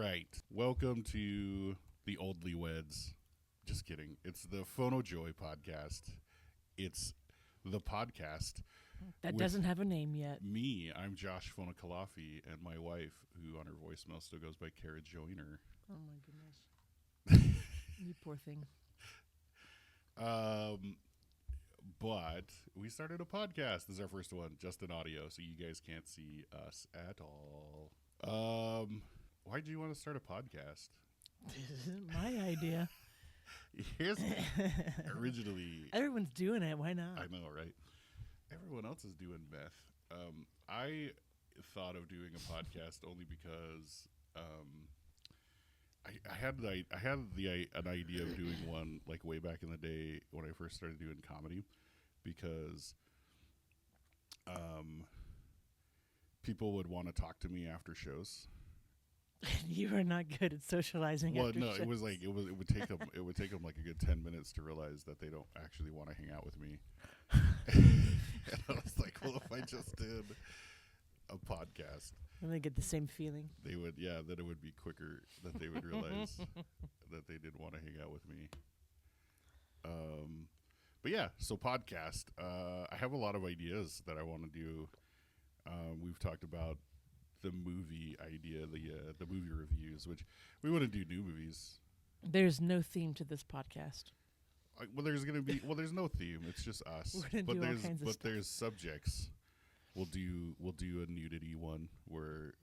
right. Welcome to the Oldly Weds. Just kidding. It's the FonoJoy podcast. It's the podcast. That doesn't have a name yet. Me, I'm Josh Fonokalafi, and my wife, who on her voicemail still goes by Kara Joyner. Oh my goodness. You poor thing. But we started a podcast. This is our first one, just in audio, so you guys can't see us at all. Why do you want to start a podcast? This isn't my idea. Originally, Everyone's doing it. Why not? I know, right? Everyone else is doing meth. I thought of doing a podcast only because I had an idea of doing one like way back in the day when I first started doing comedy, because people would want to talk to me after shows. You are not good at socializing. Well, after no, shows. it was like it would take them like a good 10 minutes to realize that they don't actually want to hang out with me. And I was like, well, if I just did a podcast, And they get the same feeling. they would, that it would be quicker, that they would realize that they did want to hang out with me. But yeah, so podcast. I have a lot of ideas that I want to do. We've talked about the movie idea, the movie reviews, which we want to do new movies. There's no theme to this podcast. There's no theme. It's just us. We're gonna do all kinds of stuff. There's subjects. We'll do a nudity one where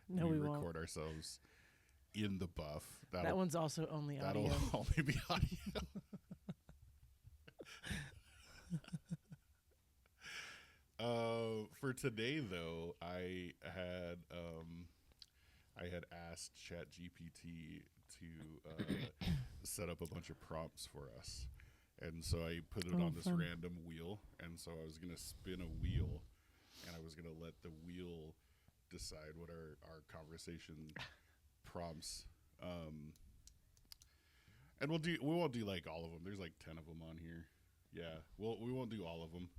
No, we won't. record ourselves in the buff. That one's also only audio. That'll only be audio. For today, though, I had asked ChatGPT to set up a bunch of prompts for us, and so I put it on this fun. random wheel, and so I was gonna spin a wheel, and I was gonna let the wheel decide what our conversation prompts. And we won't do like all of them. There's like 10 of them on here. Yeah, we won't do all of them.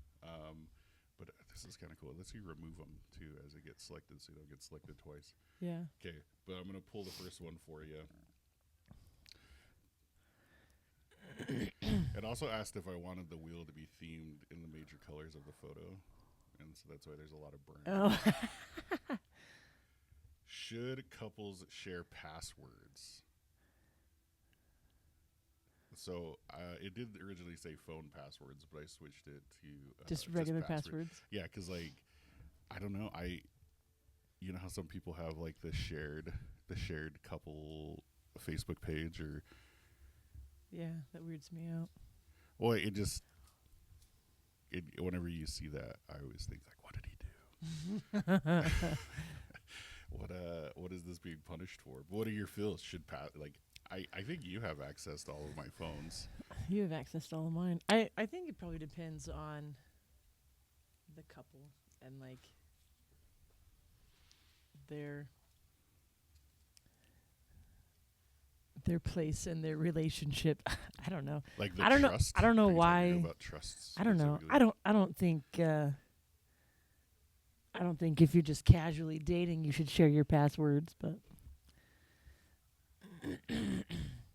But this is kind of cool. Let's remove them too as it gets selected, so you don't get selected twice. Yeah. Okay, but I'm gonna pull the first one for you. It also asked if I wanted the wheel to be themed in the major colors of the photo, and so that's why there's a lot of brown. Oh. Should couples share passwords? So it did originally say phone passwords, but I switched it to Just regular passwords. Yeah, because like I don't know, you know how some people have like the shared couple Facebook page, or Yeah, that weirds me out. well, whenever you see that, I always think like, what did he do? What is this being punished for? But what are your feels? I think you have access to all of my phones. You have access to all of mine. I think it probably depends on the couple and like their place in their relationship. I don't know. Like I don't know. trust. I don't know Are you why. talking about trusts I don't know. specifically? I don't think. I don't think if you're just casually dating, you should share your passwords. But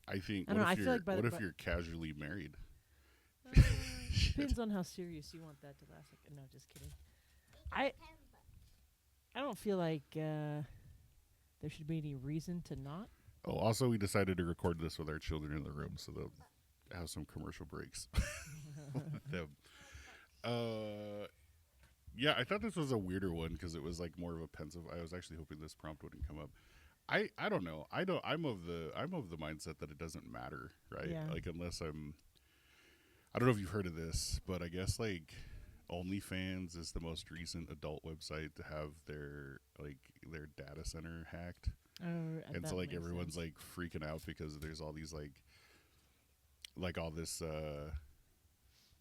I think. I don't know, I If feel you're like by what the- if you're casually married? depends on how serious you want that to last. Like, no, just kidding. I don't feel like there should be any reason to not. Oh, also, we decided to record this with our children in the room, so they'll have some commercial breaks with them. Yeah, I thought this was a weirder one because it was like more of a pensive. I was actually hoping this prompt wouldn't come up. I don't know. I'm of the mindset that it doesn't matter, right? Yeah. Like unless I don't know if you've heard of this, but I guess like OnlyFans is the most recent adult website to have their data center hacked. And so like everyone's like freaking out because there's all these like all this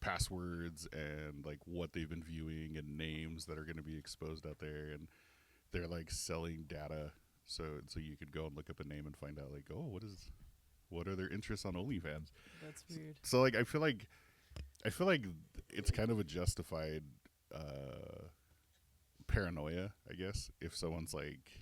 passwords and like what they've been viewing and names that are going to be exposed out there, and they're like selling data so you could go and look up a name and find out like, oh, what are their interests on OnlyFans. That's weird. So like I feel like it's kind of a justified paranoia, I guess, if someone's like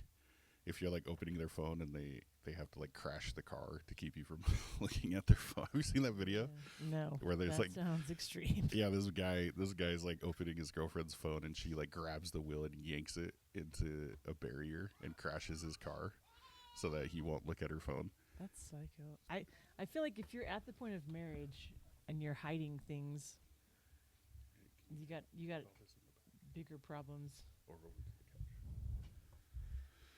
if you're like opening their phone and they have to like crash the car to keep you from looking at their phone. Have you seen that video? No. Where there's that like sounds extreme. yeah, this guy's like opening his girlfriend's phone and she like grabs the wheel and yanks it into a barrier and crashes his car so that he won't look at her phone. That's psycho. I feel like if you're at the point of marriage and you're hiding things, you got bigger problems.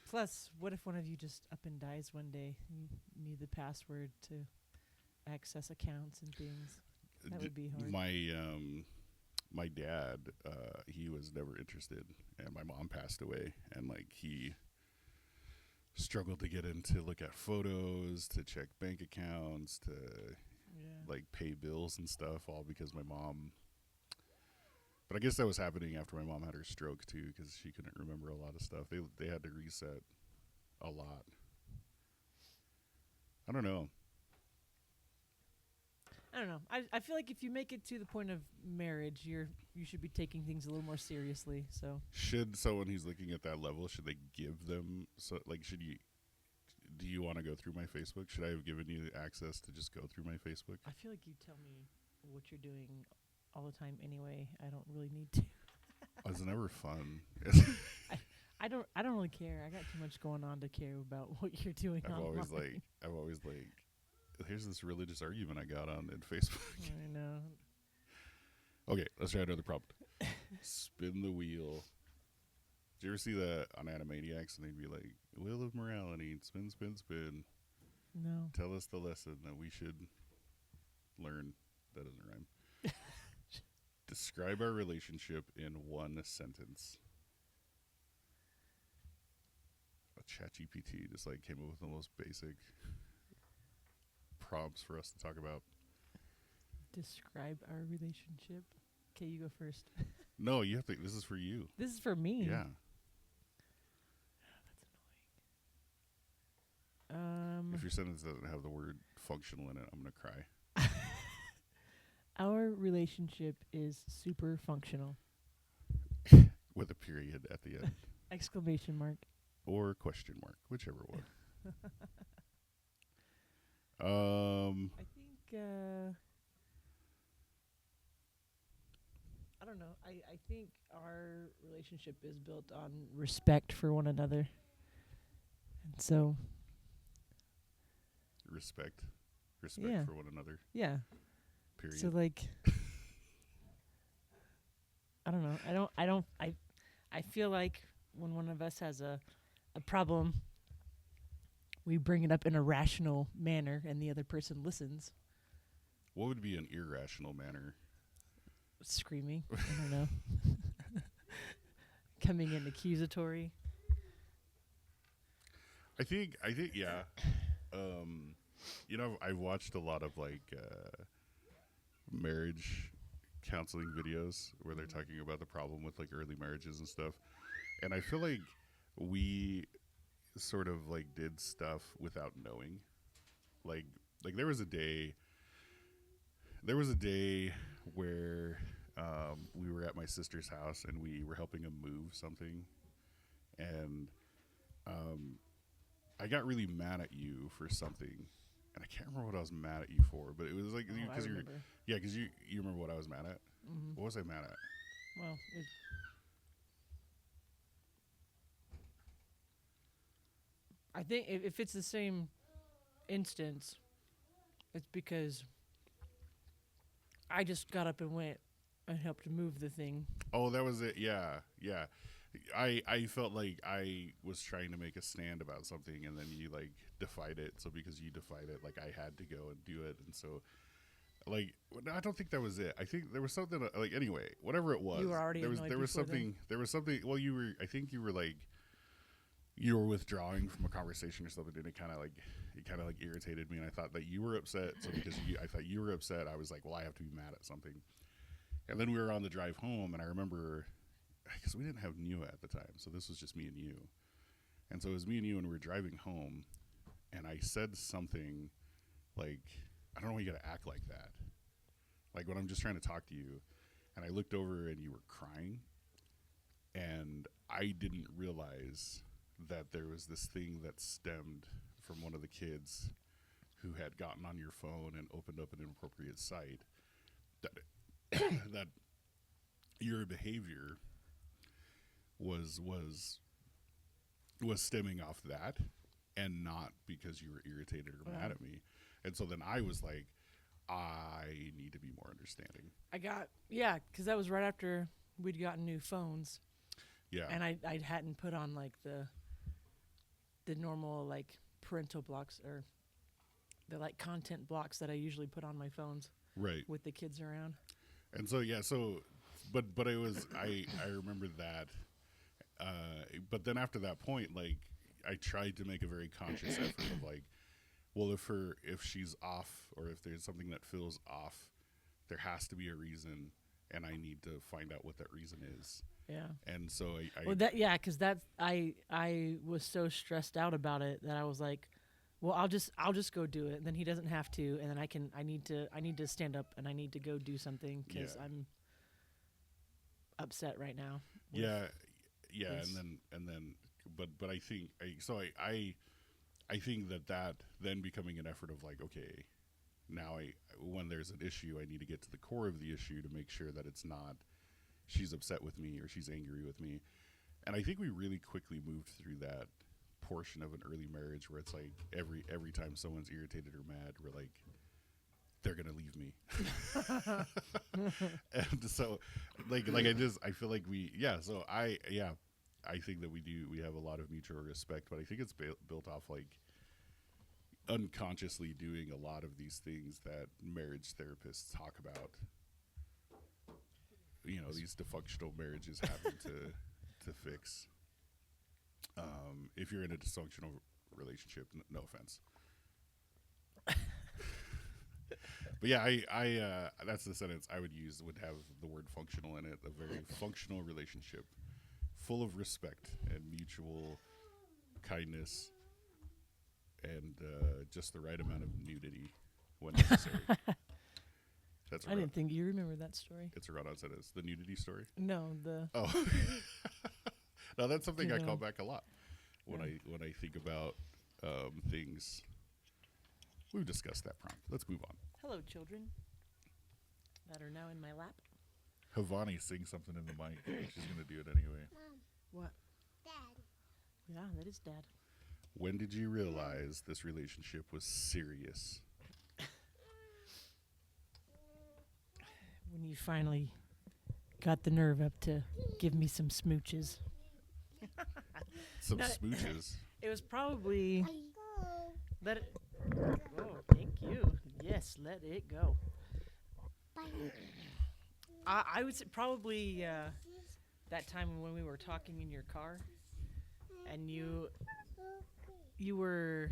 Plus, what if one of you just up and dies one day? You need the password to access accounts and things. That would be hard. My dad, he was never interested, and my mom passed away, and like he struggled to get in to look at photos, to check bank accounts, to like pay bills and stuff, all because my mom. But I guess that was happening after my mom had her stroke too, because she couldn't remember a lot of stuff. They had to reset a lot. I don't know. I feel like if you make it to the point of marriage, you should be taking things a little more seriously. So should someone who's looking at that level, should they give them should you? Do you want to go through my Facebook? Should I have given you access to just go through my Facebook? I feel like you tell me what you're doing all the time anyway. I don't really need to. Oh, it's never fun. I don't really care. I got too much going on to care about what you're doing. I've always like here's this religious argument I got on in Facebook. I know. Okay, let's try another prompt. Spin the wheel. Did you ever see that on Animaniacs and they'd be like, wheel of morality, spin, spin, spin. No. Tell us the lesson that we should learn. That doesn't rhyme. Describe our relationship in one sentence. A ChatGPT just like came up with the most basic prompts for us to talk about. Describe our relationship. Okay, you go first. No, you have to. This is for you. This is for me. Yeah. That's annoying. If your sentence doesn't have the word functional in it, I'm gonna cry. Our relationship is super functional. With a period at the end. Exclamation mark. Or question mark, whichever one. I think I don't know. I think our relationship is built on respect for one another. And so Respect Yeah. for one another. yeah. Period. So like I don't know. I feel like when one of us has a problem, we bring it up in a rational manner and the other person listens. What would be an irrational manner? Screaming. I don't know. Coming in accusatory. I think yeah. I've watched a lot of like marriage counseling videos where they're talking about the problem with like early marriages and stuff. And I feel like we sort of like did stuff without knowing. Like there was a day where we were at my sister's house and we were helping him move something, and I got really mad at you for something, and I can't remember what I was mad at you for, but it was like because you remember what I was mad at. Mm-hmm. What was I mad at? Well, I think if it's the same instance, it's because I just got up and went and helped move the thing. Oh, that was it. Yeah. I felt like I was trying to make a stand about something, and then you like defied it. So because you defied it, like I had to go and do it, and so like I don't think that was it. I think there was something like anyway, whatever it was. You were already there was something. There was something. Well, I think you were like. You were withdrawing from a conversation or something, and it kind of like irritated me, and I thought that you were upset. So because I thought you were upset, I was like, well, I have to be mad at something. And then we were on the drive home, and I remember because we didn't have Nua at the time, so this was just me and you. And so it was me and you, and we were driving home, and I said something like, I don't know why you got to act like that. Like when I'm just trying to talk to you, and I looked over and you were crying, and I didn't realize that there was this thing that stemmed from one of the kids who had gotten on your phone and opened up an inappropriate site, that that your behavior was stemming off that and not because you were irritated or mad at me. And so then I was like, I need to be more understanding. Because that was right after we'd gotten new phones. Yeah. And I hadn't put on like the normal like parental blocks or the like content blocks that I usually put on my phones. Right. With the kids around. And so but it was I remember that. But then after that point, like I tried to make a very conscious effort of like, well, if she's off or if there's something that feels off, there has to be a reason, and I need to find out what that reason is. Yeah. And so because I was so stressed out about it that I was like, well, I'll just go do it. And then he doesn't have to, and then I need to stand up and I need to go do something because I'm upset right now. Yeah. And then, but I think I think that then becoming an effort of like, okay, now when there's an issue, I need to get to the core of the issue to make sure that it's not she's upset with me or she's angry with me. And I think we really quickly moved through that portion of an early marriage where it's like every time someone's irritated or mad, we're like, they're gonna leave me. And so like I feel like I think that we have a lot of mutual respect, but I think it's built off like unconsciously doing a lot of these things that marriage therapists talk about. You know, these dysfunctional marriages having to fix. If you're in a dysfunctional relationship, no offense. But yeah, I that's the sentence I would use, would have the word functional in it. A very functional relationship, full of respect and mutual kindness, and just the right amount of nudity when necessary. I didn't think you remember that story. It's a run-on sentence. The nudity story? No, Oh. No, that's something I call back a lot when I think about things. We've discussed that prompt. Let's move on. Hello, children that are now in my lap. Havani, sing something in the mic. She's going to do it anyway. Mom. What? Dad. Yeah, that is Dad. When did you realize this relationship was serious? When you finally got the nerve up to give me some smooches. Some smooches. It was probably... Let it... Oh, thank you. Yes, let it go. I would say probably that time when we were talking in your car, and you were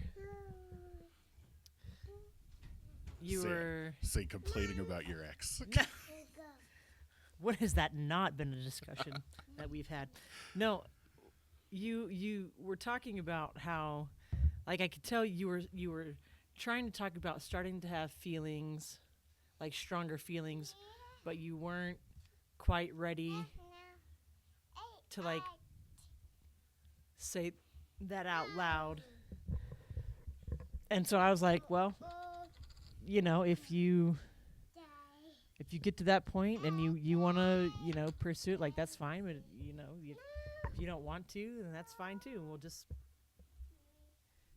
say complaining about your ex. What has that not been a discussion that we've had? No, you were talking about how, like, I could tell you were trying to talk about starting to have feelings, like stronger feelings, but you weren't quite ready to like say that out loud. And so I was like, well, you know, if you get to that point and you want to, you know, pursue it, like, that's fine. But, you know, if you don't want to, then that's fine too. We'll just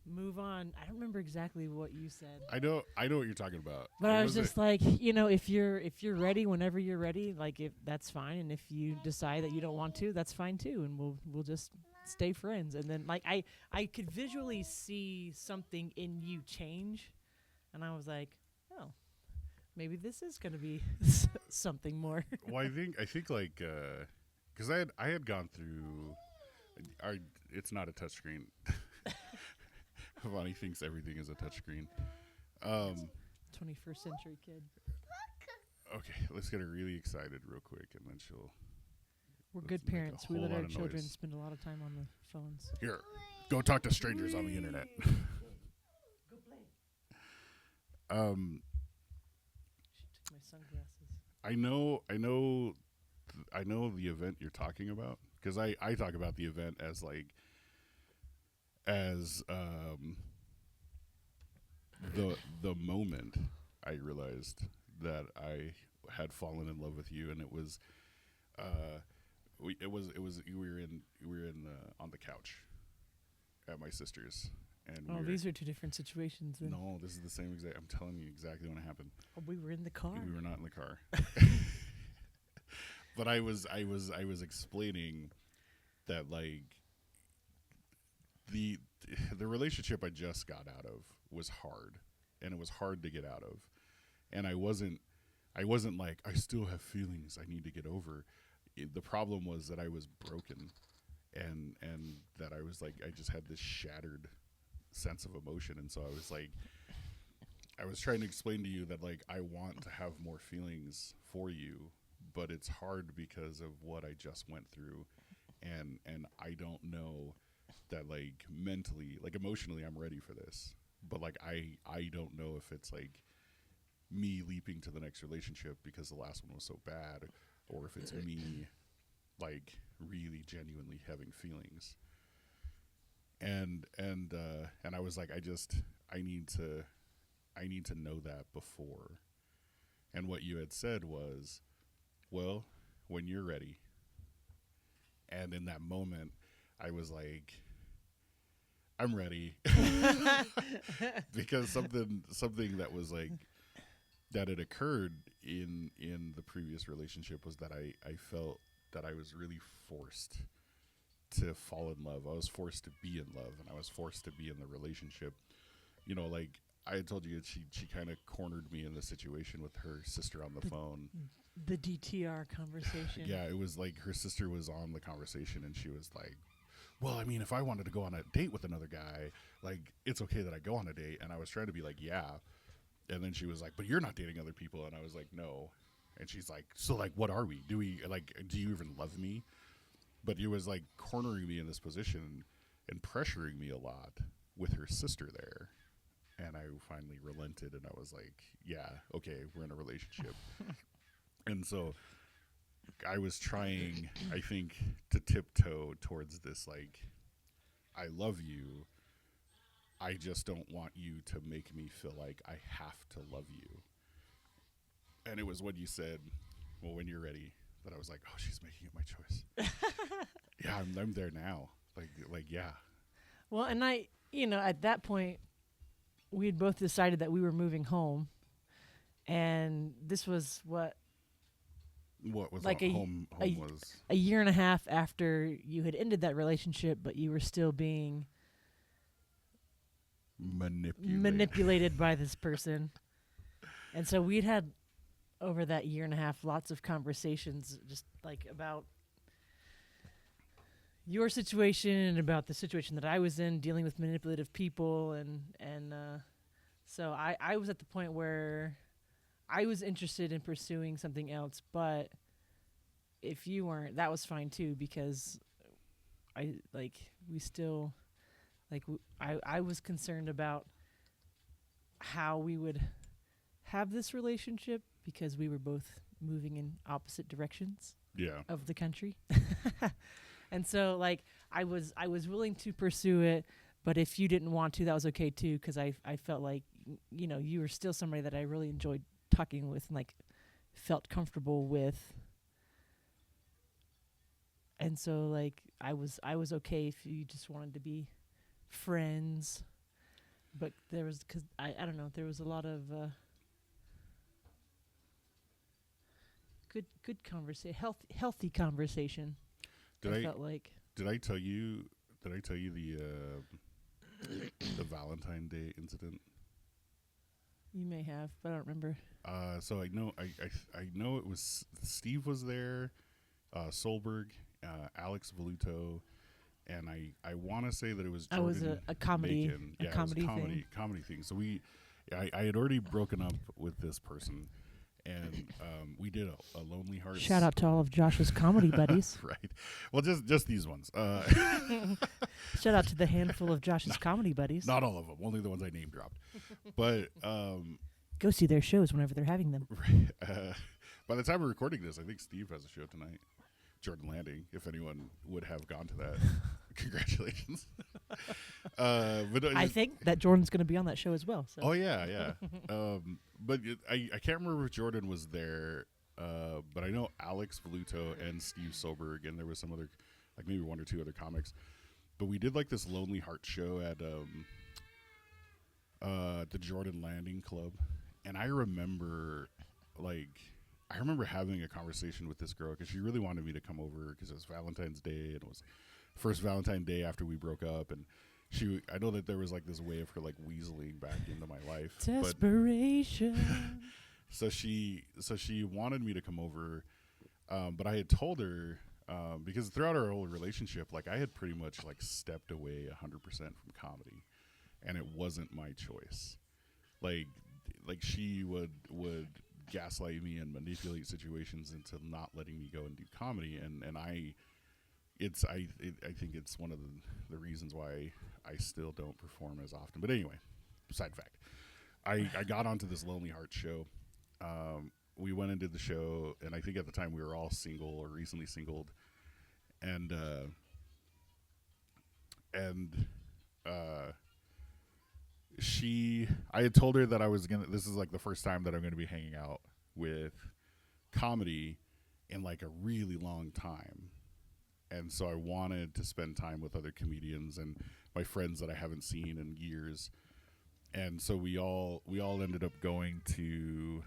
move on. I don't remember exactly what you said. I know what you're talking about. But I was just like, you know, if you're ready, whenever you're ready, like, if that's fine. And if you decide that you don't want to, that's fine too. And we'll just stay friends. And then, like, I could visually see something in you change. And I was like, oh, maybe this is going to be something more. Well, I think like, because I had gone through, it's not a touchscreen. Vani thinks everything is a touchscreen. 21st century kid. Okay, let's get her really excited real quick, and then We're good parents. We let our children spend a lot of time on the phones. Here, go talk to strangers on the internet. Go play. She took my sunglasses. I know the event you're talking about, because I talk about the event as like as the moment I realized that I had fallen in love with you, and it was we were in on the couch at my sister's, and Oh, these are two different situations. Then. no, this is the same exact. I'm telling you exactly when it happened. Oh, we were in the car. We were not in the car, but I was explaining that like the the relationship I just got out of was hard, and it was hard to get out of, and I wasn't like I still have feelings I need to get over. The problem was that I was broken, and that I was like I just had this shattered sense of emotion, and so I was like I was trying to explain to you that like I want to have more feelings for you, but it's hard because of what I just went through, and I don't know that like mentally, like emotionally I'm ready for this, but like I don't know if it's like me leaping to the next relationship because the last one was so bad, or if it's me like really genuinely having feelings. And I was like I need to know that before. And what you had said was, well, when you're ready. And in that moment I was like I'm ready. Because something that was like that had occurred in the previous relationship was that I felt that I was really forced to fall in love. I was forced to be in love, and I was forced to be in the relationship. You know, like I had told you, she kind of cornered me in the situation with her sister on the phone. The DTR conversation. Yeah, it was like her sister was on the conversation, and she was like, well, I mean, if I wanted to go on a date with another guy, like, it's okay that I go on a date. And I was trying to be like, yeah. And then she was like, but you're not dating other people. And I was like, no. And she's like, so, like, what are we? Do you even love me? But it was, like, cornering me in this position and pressuring me a lot with her sister there. And I finally relented, and I was like, yeah, okay, we're in a relationship. And so I was trying, I think, to tiptoe towards this, like, I love you. I just don't want you to make me feel like I have to love you. And it was when you said, well, when you're ready, that I was like, oh, she's making it my choice. Yeah, I'm there now. Like, yeah. Well, and I, at that point, we had both decided that we were moving home. And this was what was like home was a year and a half after you had ended that relationship, but you were still being manipulated by this person. And so we'd had over that year and a half lots of conversations just like about your situation and about the situation that I was in dealing with manipulative people, and so I was at the point where I was interested in pursuing something else, but if you weren't, that was fine too, because I was concerned about how we would have this relationship because we were both moving in opposite directions of the country. And so like I was willing to pursue it, but if you didn't want to, that was okay too, because I felt like you were still somebody that I really enjoyed talking with and like felt comfortable with. And so like I was okay if you just wanted to be friends, but there was, because I don't know, there was a lot of good conversation, healthy conversation. Did I tell you the Valentine Day incident? You may have, but I don't remember. So I know it was Steve was there, Solberg, Alex Voluto, and I want to say that it was Jordan. Was a comedy, Macon. a comedy thing. So I had already broken up with this person, and we did a Lonely Hearts. Shout out to all of Josh's comedy buddies. Right. Well, just these ones. Shout out to the handful of Josh's comedy buddies. Not all of them. Only the ones I name dropped. But go see their shows whenever they're having them. Right. By the time we're recording this, I think Steve has a show tonight. Jordan Landing, if anyone would have gone to that. Congratulations. But I think that Jordan's going to be on that show as well. So. Oh yeah. But I can't remember if Jordan was there. But I know Alex Voluto and Steve Soberg, and there was some other, like maybe one or two other comics. But we did like this Lonely Heart show at the Jordan Landing Club, and I remember having a conversation with this girl because she really wanted me to come over because it was Valentine's Day and it was first Valentine's Day after we broke up, and I know that there was like this way of her like weaseling back into my life. Desperation. So she wanted me to come over, but I had told her because throughout our whole relationship, like I had pretty much like stepped away 100% from comedy, and it wasn't my choice. Like she would gaslight me and manipulate situations into not letting me go and do comedy, and I think it's one of the reasons why I still don't perform as often. But anyway, side fact, I got onto this Lonely Heart show. We went and did the show, and I think at the time we were all single or recently singled, and I had told her that this is like the first time that I'm gonna be hanging out with comedy in like a really long time. And so I wanted to spend time with other comedians and my friends that I haven't seen in years. And so we all ended up going to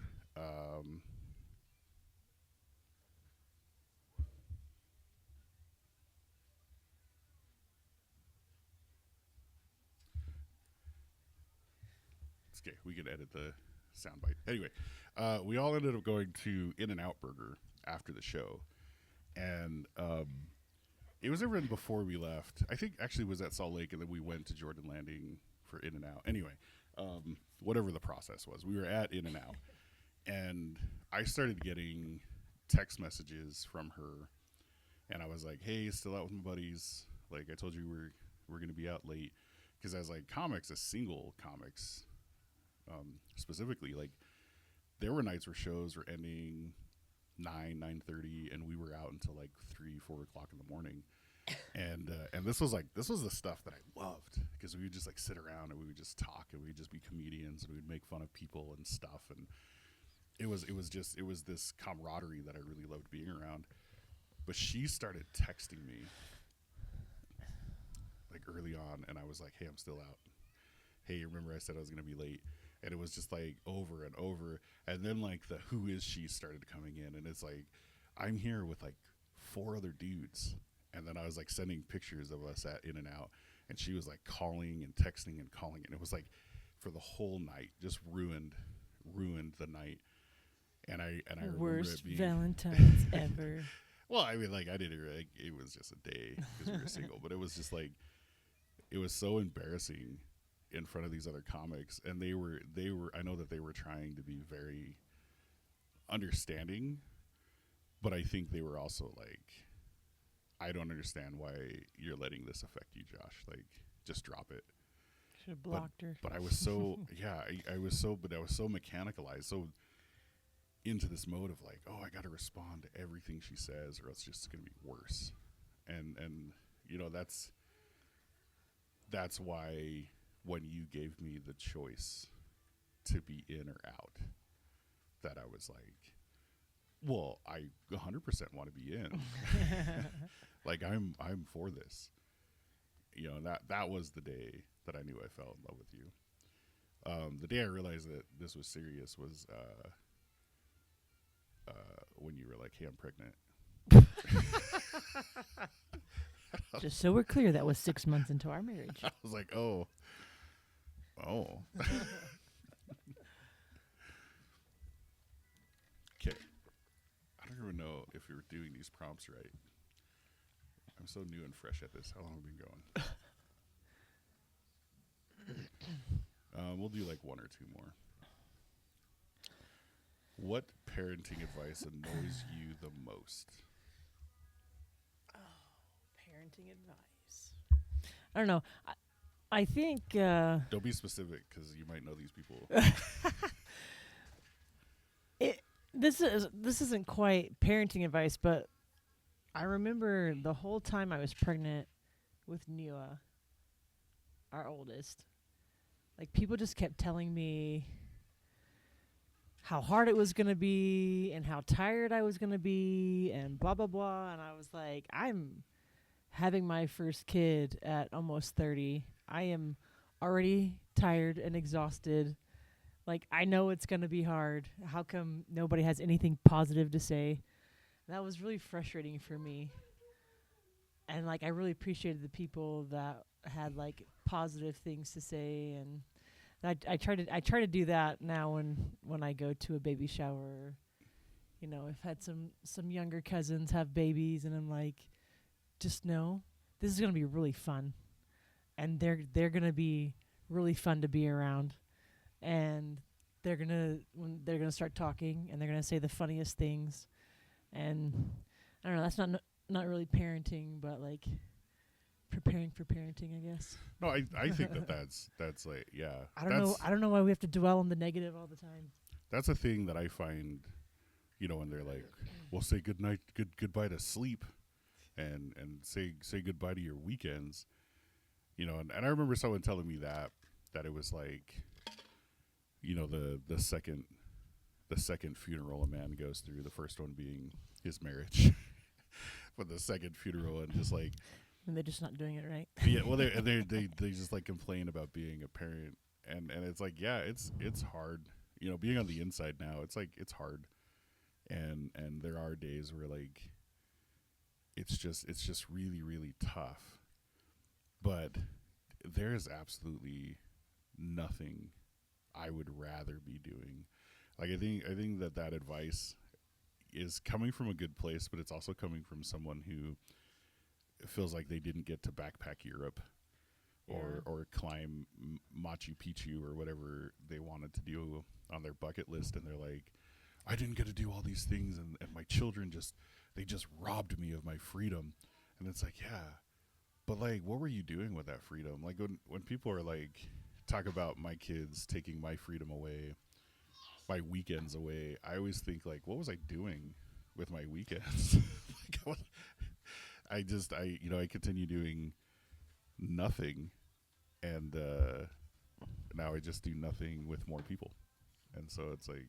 it's okay, we could edit the soundbite. Anyway, we all ended up going to In-N-Out Burger after the show. And it was even before we left. I think actually it was at Salt Lake, and then we went to Jordan Landing for In-N-Out. Anyway, whatever the process was, we were at In-N-Out, and I started getting text messages from her, and I was like, "Hey, still out with my buddies? Like I told you we're gonna be out late," because as like comics, as single comics, specifically, like there were nights where shows were ending 9:30, and we were out until like 3-4 o'clock in the morning. And this was the stuff that I loved, because we would just like sit around and we would just talk and we would just be comedians and we would make fun of people and stuff. And it was this camaraderie that I really loved being around. But she started texting me like early on, and I was like, "Hey, I'm still out. Hey, remember I said I was going to be late?" And it was just like over and over. And then like the "who is she" started coming in, and it's like, I'm here with like 4 other dudes. And then I was like sending pictures of us at In-N-Out, and she was like calling and texting and calling, and it was like for the whole night, just ruined the night. And I remember Worst it being Valentine's ever. Well, I mean, like I didn't really, it was just a day because we were single, but it was just like, it was so embarrassing in front of these other comics, and they were I know that they were trying to be very understanding, but I think they were also like, I don't understand why you're letting this affect you, Josh. Like, just drop it. Should have blocked her. But I was so I was so mechanicalized, so into this mode of like, oh, I got to respond to everything she says, or else it's just going to be worse. And you know, that's why when you gave me the choice to be in or out, that I was like, well, I 100% want to be in. Like I'm for this. You know, that was the day that I knew I fell in love with you. The day I realized that this was serious was when you were like, "Hey, I'm pregnant." Just so we're clear, that was 6 months into our marriage. I was like, oh. Okay. I don't even know if we were doing these prompts right. I'm so new and fresh at this. How long have we been going? We'll do like 1 or 2 more. What parenting advice annoys you the most? Parenting advice. I don't know. I think... Don't be specific, because you might know these people. This isn't quite parenting advice, but I remember the whole time I was pregnant with Nua, our oldest. Like, people just kept telling me how hard it was going to be and how tired I was going to be and blah, blah, blah. And I was like, I'm having my first kid at almost 30. I am already tired and exhausted. Like, I know it's going to be hard. How come nobody has anything positive to say? That was really frustrating for me. And, like, I really appreciated the people that had, like, positive things to say, and I try to do that now when I go to a baby shower. You know, I've had some younger cousins have babies, and I'm like, just know this is gonna be really fun, and they're gonna be really fun to be around, and they're gonna start talking, and they're gonna say the funniest things, and I don't know. That's not really parenting, but like preparing for parenting, I guess. No, I think that's like, yeah. I don't know why we have to dwell on the negative all the time. That's a thing that I find, when they're like, well, say goodbye to sleep, and say goodbye to your weekends, and I remember someone telling me that it was like, the second funeral a man goes through, the first one being his marriage, but the second funeral, and just like, and they're just not doing it right. yeah, well, they just like complain about being a parent, and it's like, yeah, it's hard, being on the inside now, it's like, it's hard, and there are days where like it's just really, really tough, but there is absolutely nothing I would rather be doing. Like, I think that advice is coming from a good place, but it's also coming from someone who feels like they didn't get to backpack Europe or climb Machu Picchu or whatever they wanted to do on their bucket list, and they're like, I didn't get to do all these things, and my children just robbed me of my freedom. And it's like, yeah, but like, what were you doing with that freedom? Like, when people are like, talk about my kids taking my freedom away, my weekends away, I always think like, what was I doing with my weekends? Like, I continue doing nothing, and now I just do nothing with more people, and so it's like,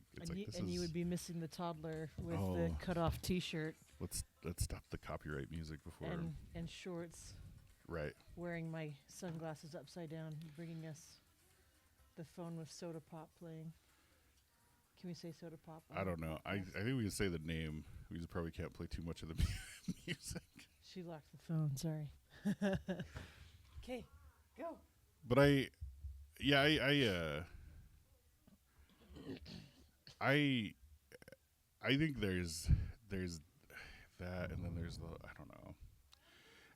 you would be missing the toddler with the cut off T-shirt. Let's stop the copyright music before and shorts. Right. Wearing my sunglasses upside down, bringing us the phone with Soda Pop playing. Can we say Soda Pop? I don't know. I think we can say the name. We just probably can't play too much of the music. She locked the phone. Sorry. Okay, go. But I think there's that, and then there's the, I don't know.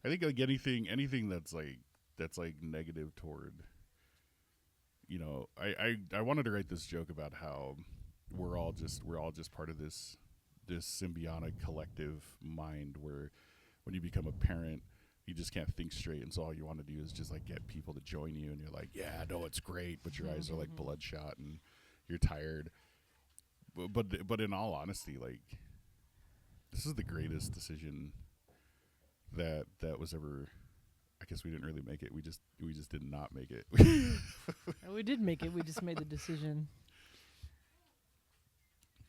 I think like anything that's like negative toward, I wanted to write this joke about how we're all just part of this symbiotic collective mind where when you become a parent, you just can't think straight, and so all you want to do is just like get people to join you, and you're like, yeah, no, it's great, but your eyes are like bloodshot and you're tired. But in all honesty, like, this is the greatest decision that was ever. I guess we didn't really make it. We just did not make it. We did make it. We just made the decision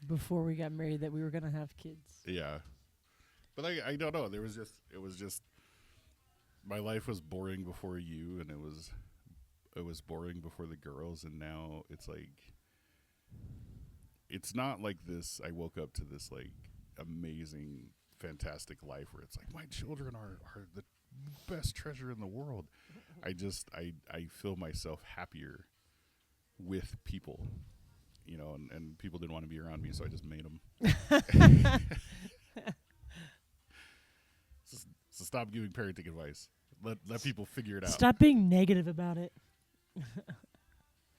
before we got married that we were going to have kids. Yeah. But I don't know. It was just my life was boring before you, and it was boring before the girls, and now it's like, it's not like this. I woke up to this like amazing, fantastic life where it's like, my children are the best treasure in the world. I feel myself happier with people, and people didn't want to be around me, so I just made them. So stop giving parenting advice. Let people figure it out. Stop being negative about it.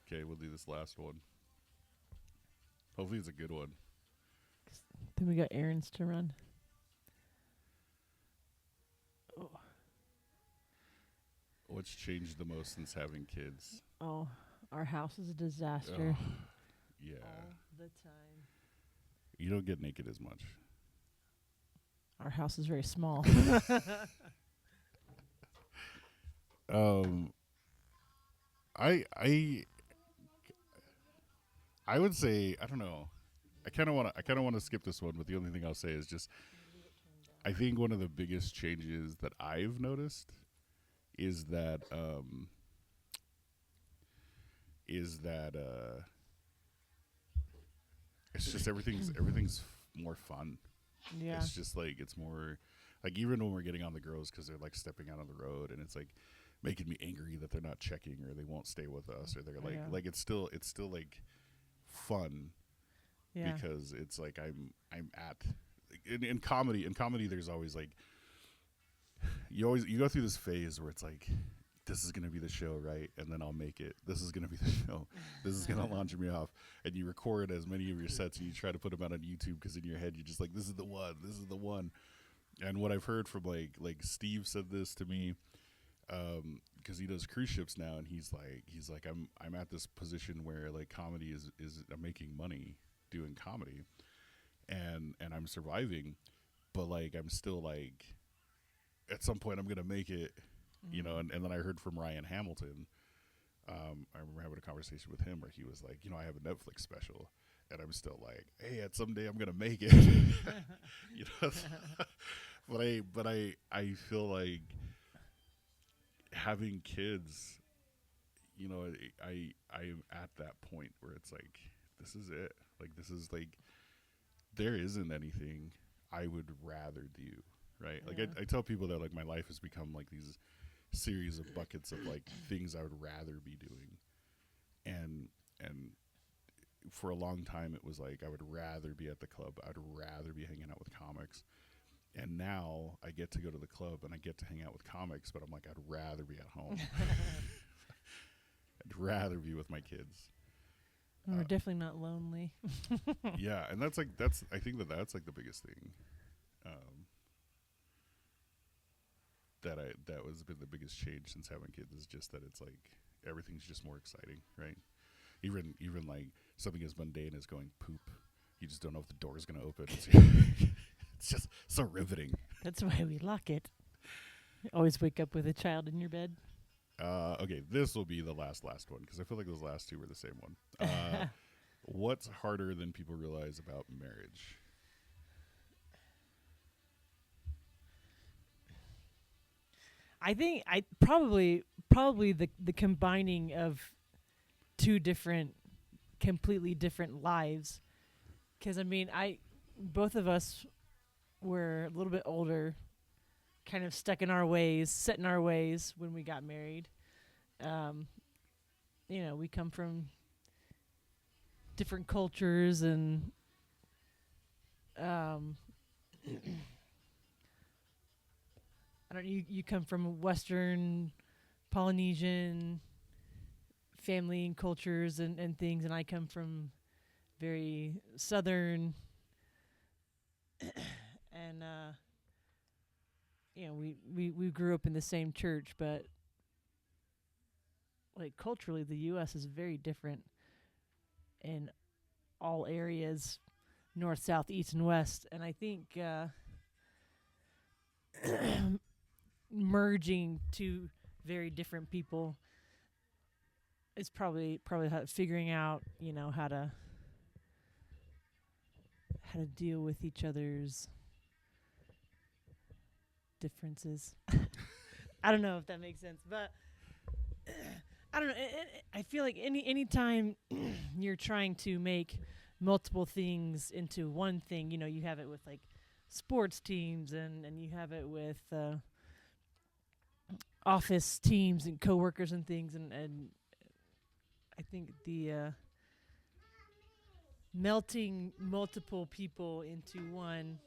Okay, we'll do this last one. Hopefully it's a good one. Then we got errands to run. Oh. What's changed the most since having kids? Oh, our house is a disaster. Oh, yeah. All the time. You don't get naked as much. Our house is very small. Um, I I would say I don't know. I kind of want to skip this one, but the only thing I'll say is just I think one of the biggest changes that I've noticed is that is that it's just everything's more fun. Yeah. It's just like it's more like even when we're getting on the girls because they're like stepping out on the road and it's like making me angry that they're not checking or they won't stay with us or they're Yeah. like it's still like fun Yeah. because it's like I'm at in comedy there's always like you go through this phase where it's like this is gonna be the show, right? And then I'll make it. This is gonna be the show. This is gonna launch me off. And you record as many of your sets, and you try to put them out on YouTube because in your head you're just like, this is the one. This is the one. And what I've heard from like Steve said this to me, because he does cruise ships now, and he's like I'm at this position where like comedy is I'm making money doing comedy, and I'm surviving, but like I'm still like at some point I'm gonna make it, you know. And then I heard from Ryan Hamilton. I remember having a conversation with him where he was like, you know, I have a Netflix special, and I'm still like, hey, at someday I'm gonna make it, you know. but I feel like having kids, you know, I am at that point where it's like this is it. Like this is like there isn't anything I would rather do, right? Like Yeah. I tell people that like my life has become like these series of buckets of like things I would rather be doing, and for a long time it was like I would rather be at the club, I'd rather be hanging out with comics, and now I get to go to the club and I get to hang out with comics, but I'm like I'd rather be at home. I'd rather be with my kids. We're definitely not lonely. Yeah, and that's I think that's like the biggest thing. Um, that was been the biggest change since having kids is just that it's like everything's just more exciting, right? Even like something as mundane as going poop, you just don't know if the door's gonna open. It's just so riveting. That's why we lock it. Always wake up with a child in your bed. Okay, this will be the last one because I feel like those last two were the same one. What's harder than people realize about marriage? I think I probably the combining of two different, completely different lives. Because I mean, both of us were a little bit older, kind of stuck in our ways, set in our ways when we got married. Um, you know, we come from different cultures and I don't. You come from Western Polynesian family and cultures and things, and I come from very Southern, and you know, we grew up in the same church, but like culturally, the U.S. is very different in all areas, north, south, east, and west, and I think merging two very different people is probably figuring out, you know, how to deal with each other's differences. I don't know if that makes sense, but I don't know. I feel like any time you're trying to make multiple things into one thing, you know, you have it with like sports teams and you have it with office teams and coworkers and things, and I think the melting multiple people into one,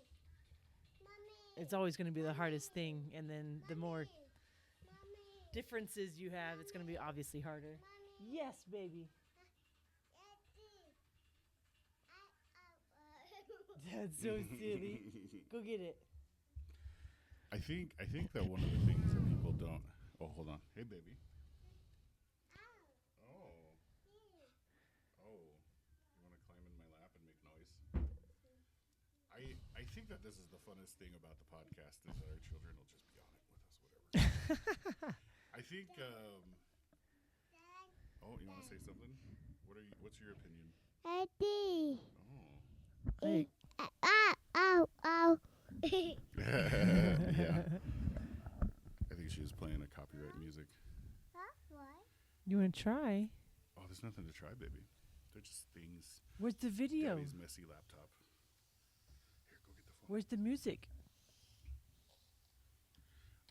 it's always going to be the hardest thing, and then the more differences you have, it's going to be obviously harder. Yes, baby. That's so silly. Go get it. I think that one of the things that people don't. Oh, hold on. Hey, baby. Oh, oh. You want to climb in my lap and make noise? I think that this is the funnest thing about the podcast is that our children will just be on it with us, whatever. I think. Oh, you want to say something? What's your opinion? Eddie. Oh. Hey. Ow. Yeah. I think she was playing a copyright music. What? You want to try? Oh, there's nothing to try, baby. They're just things. Where's the video? Daddy's messy laptop. Here, go get the phone. Where's the music?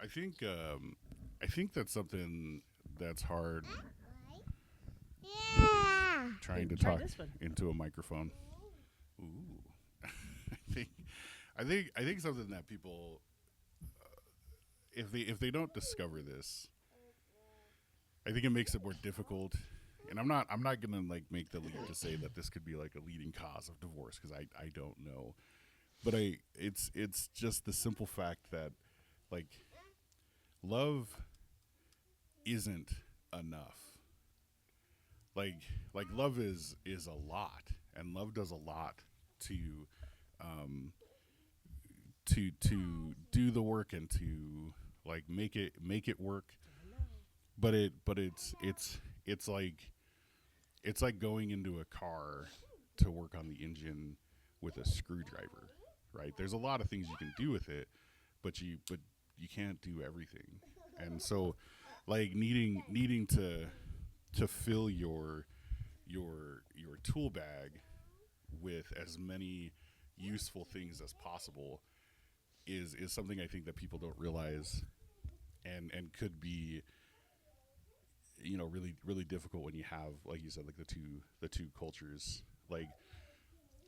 I think that's something that's hard. Yeah. Trying to Try talk this one. into a microphone. Ooh. I think something that people, if they don't discover this, I think it makes it more difficult. And I'm not gonna like make the leap to say that this could be like a leading cause of divorce because I don't know, but it's just the simple fact that like love isn't enough. Like love is a lot, and love does a lot to do the work and to like make it work. But it's like going into a car to work on the engine with a screwdriver, right? There's a lot of things you can do with it, but you can't do everything. And so like needing to fill your tool bag with as many useful things as possible is something I think that people don't realize and could be, you know, really, really difficult when you have, like you said, like the two cultures. Like,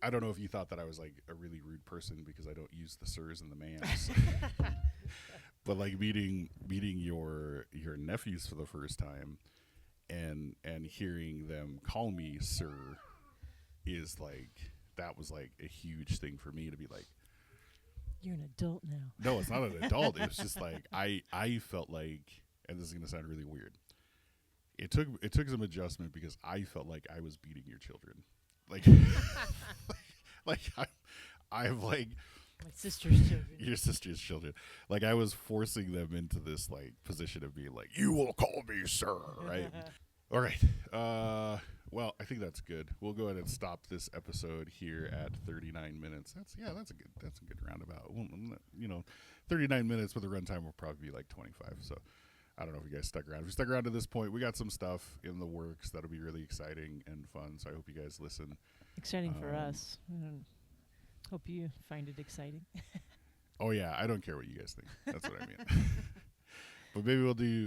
I don't know if you thought that I was like a really rude person because I don't use the sirs and the ma'ams, but like meeting your nephews for the first time and hearing them call me sir is like, that was like a huge thing for me to be like, You're an adult now. no, it's not an adult. It was just like I felt like, and this is gonna sound really weird. It took some adjustment because I felt like I was beating your children, like I'm like My sister's children. your sister's children. Like I was forcing them into this like position of being like, you will call me sir, right? All right. Well, I think that's good. We'll go ahead and stop this episode here at 39 minutes. That's a good roundabout. Well, you know, 39 minutes with a runtime will probably be like 25. So I don't know if you guys stuck around. If you stuck around to this point, we got some stuff in the works that'll be really exciting and fun. So I hope you guys listen. Exciting for us. Hope you find it exciting. Oh yeah, I don't care what you guys think. That's what I mean. But maybe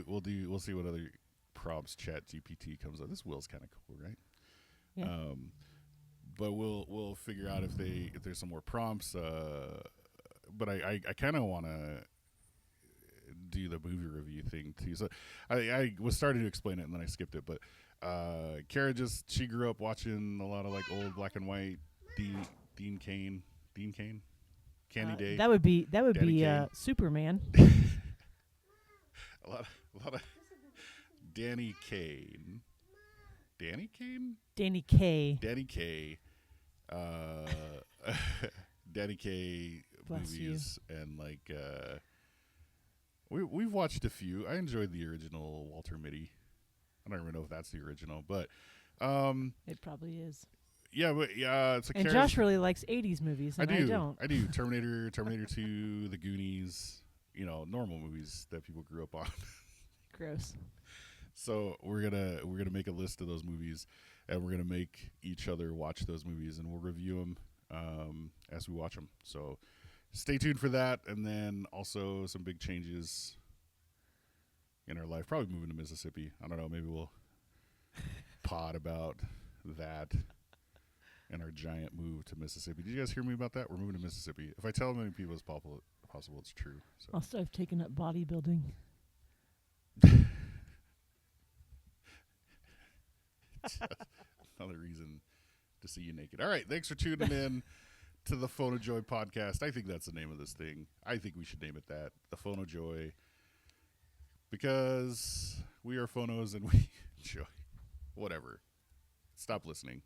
we'll see what other prompts Chat GPT comes up. This Will's kind of cool, right? Yeah. But we'll figure out if there's some more prompts. But I kind of want to do the movie review thing too. So I was starting to explain it and then I skipped it. But Kara she grew up watching a lot of like old black and white Dean Cain, Candy Day. That would be Danny Kaye. Superman. a lot of Danny Kaye. Danny Kaye. Danny Kaye. Danny Kaye. Danny Kaye movies and like we've watched a few. I enjoyed the original Walter Mitty. I don't even know if that's the original, but It probably is. yeah, but yeah, it's a. And Josh really likes 80s movies, and I don't. I do. Terminator 2, The Goonies. You know, normal movies that people grew up on. Gross. So we're gonna make a list of those movies, and we're gonna make each other watch those movies, and we'll review them as we watch them. So stay tuned for that, and then also some big changes in our life. Probably moving to Mississippi. I don't know. Maybe we'll pod about that and our giant move to Mississippi. Did you guys hear me about that? We're moving to Mississippi. If I tell as many people as possible, it's true. So. Also, I've taken up bodybuilding. Another reason to see you naked. All right, thanks for tuning in to the FonoJoy podcast. I think that's the name of this thing. I think we should name it that, the FonoJoy, because we are phonos and we enjoy whatever. Stop listening.